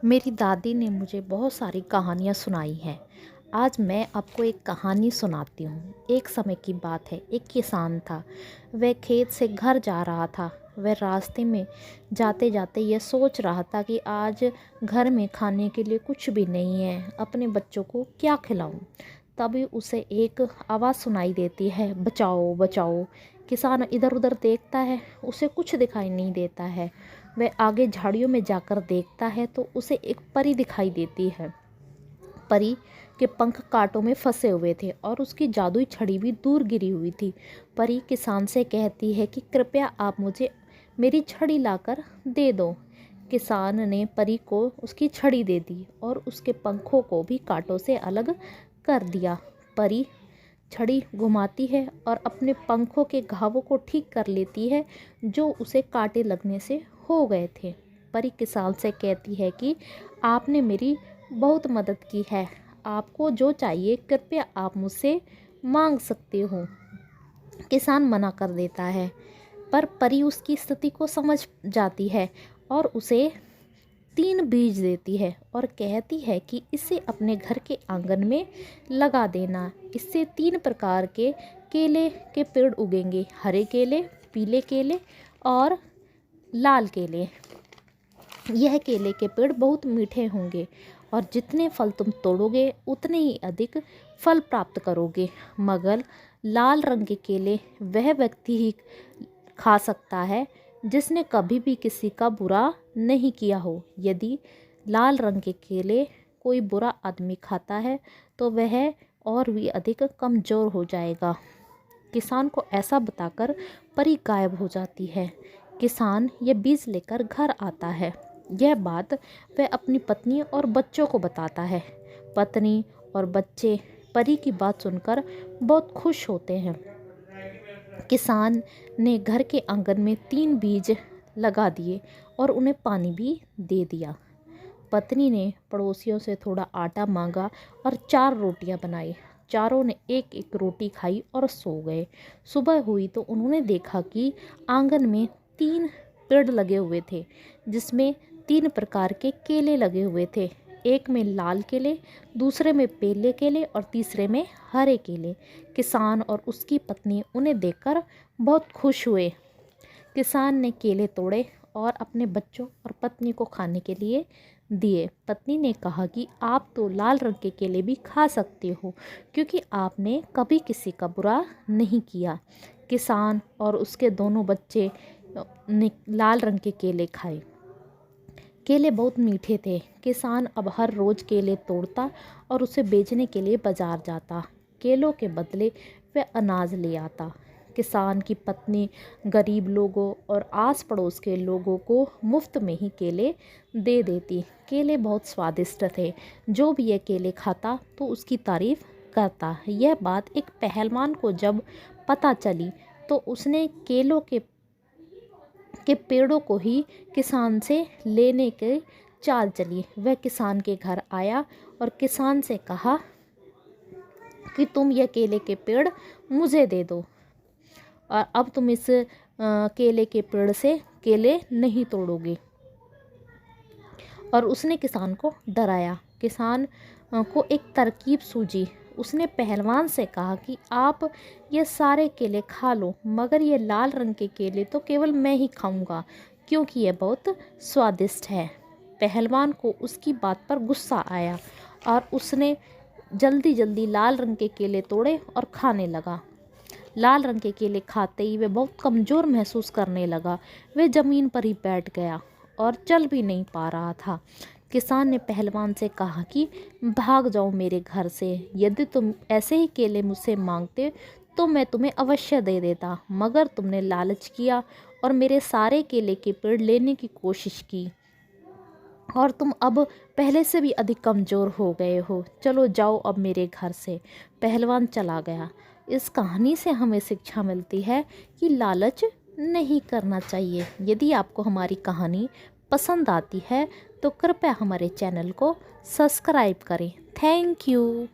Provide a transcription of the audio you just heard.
मेरी दादी ने मुझे बहुत सारी कहानियाँ सुनाई हैं। आज मैं आपको एक कहानी सुनाती हूँ। एक समय की बात है, एक किसान था। वह खेत से घर जा रहा था। वह रास्ते में जाते जाते यह सोच रहा था कि आज घर में खाने के लिए कुछ भी नहीं है, अपने बच्चों को क्या खिलाऊं। तभी उसे एक आवाज़ सुनाई देती है, बचाओ बचाओ। किसान इधर उधर देखता है, उसे कुछ दिखाई नहीं देता है। वह आगे झाड़ियों में जाकर देखता है तो उसे एक परी दिखाई देती है। परी के पंख कांटों में फंसे हुए थे और उसकी जादुई छड़ी भी दूर गिरी हुई थी। परी किसान से कहती है कि कृपया आप मुझे मेरी छड़ी लाकर दे दो। किसान ने परी को उसकी छड़ी दे दी और उसके पंखों को भी कांटों से अलग कर दिया। परी छड़ी घुमाती है और अपने पंखों के घावों को ठीक कर लेती है जो उसे कांटे लगने से हो गए थे। परी किसान से कहती है कि आपने मेरी बहुत मदद की है, आपको जो चाहिए कृपया आप मुझसे मांग सकते हो। किसान मना कर देता है, पर परी उसकी स्थिति को समझ जाती है और उसे 3 बीज देती है और कहती है कि इसे अपने घर के आंगन में लगा देना। इससे 3 प्रकार के केले के पेड़ उगेंगे, हरे केले, पीले केले और लाल केले। यह केले के पेड़ बहुत मीठे होंगे और जितने फल तुम तोड़ोगे उतने ही अधिक फल प्राप्त करोगे, मगर लाल रंग के केले वह व्यक्ति ही खा सकता है जिसने कभी भी किसी का बुरा नहीं किया हो। यदि लाल रंग के केले कोई बुरा आदमी खाता है तो वह और भी अधिक कमज़ोर हो जाएगा। किसान को ऐसा बताकर परी गायब हो जाती है। किसान ये बीज लेकर घर आता है। यह बात वह अपनी पत्नी और बच्चों को बताता है। पत्नी और बच्चे परी की बात सुनकर बहुत खुश होते हैं। किसान ने घर के आंगन में 3 बीज लगा दिए और उन्हें पानी भी दे दिया। पत्नी ने पड़ोसियों से थोड़ा आटा मांगा और 4 रोटियां बनाई। चारों ने एक एक रोटी खाई और सो गए। सुबह हुई तो उन्होंने देखा कि आंगन में 3 पेड़ लगे हुए थे, जिसमें 3 प्रकार के केले लगे हुए थे। एक में लाल केले, दूसरे में पीले केले और तीसरे में हरे केले। किसान और उसकी पत्नी उन्हें देखकर बहुत खुश हुए। किसान ने केले तोड़े और अपने बच्चों और पत्नी को खाने के लिए दिए। पत्नी ने कहा कि आप तो लाल रंग के केले भी खा सकते हो क्योंकि आपने कभी किसी का बुरा नहीं किया। किसान और उसके दोनों बच्चे ने लाल रंग के केले खाए। केले बहुत मीठे थे। किसान अब हर रोज़ केले तोड़ता और उसे बेचने के लिए बाजार जाता। केलों के बदले वह अनाज ले आता। किसान की पत्नी गरीब लोगों और आस पड़ोस के लोगों को मुफ्त में ही केले दे देती। केले बहुत स्वादिष्ट थे। जो भी यह केले खाता तो उसकी तारीफ करता। यह बात एक पहलवान को जब पता चली तो उसने केलों के पेड़ों को ही किसान से लेने के चाल चली। वह किसान के घर आया और किसान से कहा कि तुम यह केले के पेड़ मुझे दे दो और अब तुम इस केले के पेड़ से केले नहीं तोड़ोगे। और उसने किसान को डराया। किसान को एक तरकीब सूझी। उसने पहलवान से कहा कि आप ये सारे केले खा लो, मगर ये लाल रंग के केले तो केवल मैं ही खाऊंगा क्योंकि ये बहुत स्वादिष्ट है। पहलवान को उसकी बात पर गुस्सा आया और उसने जल्दी जल्दी लाल रंग के केले तोड़े और खाने लगा। लाल रंग के केले खाते ही वह बहुत कमज़ोर महसूस करने लगा। वह ज़मीन पर ही बैठ गया और चल भी नहीं पा रहा था। किसान ने पहलवान से कहा कि भाग जाओ मेरे घर से। यदि तुम ऐसे ही केले मुझसे मांगते तो मैं तुम्हें अवश्य दे देता, मगर तुमने लालच किया और मेरे सारे केले के पेड़ लेने की कोशिश की और तुम अब पहले से भी अधिक कमज़ोर हो गए हो। चलो जाओ अब मेरे घर से। पहलवान चला गया। इस कहानी से हमें शिक्षा मिलती है कि लालच नहीं करना चाहिए। यदि आपको हमारी कहानी पसंद आती है तो कृपया हमारे चैनल को सब्सक्राइब करें। Thank you.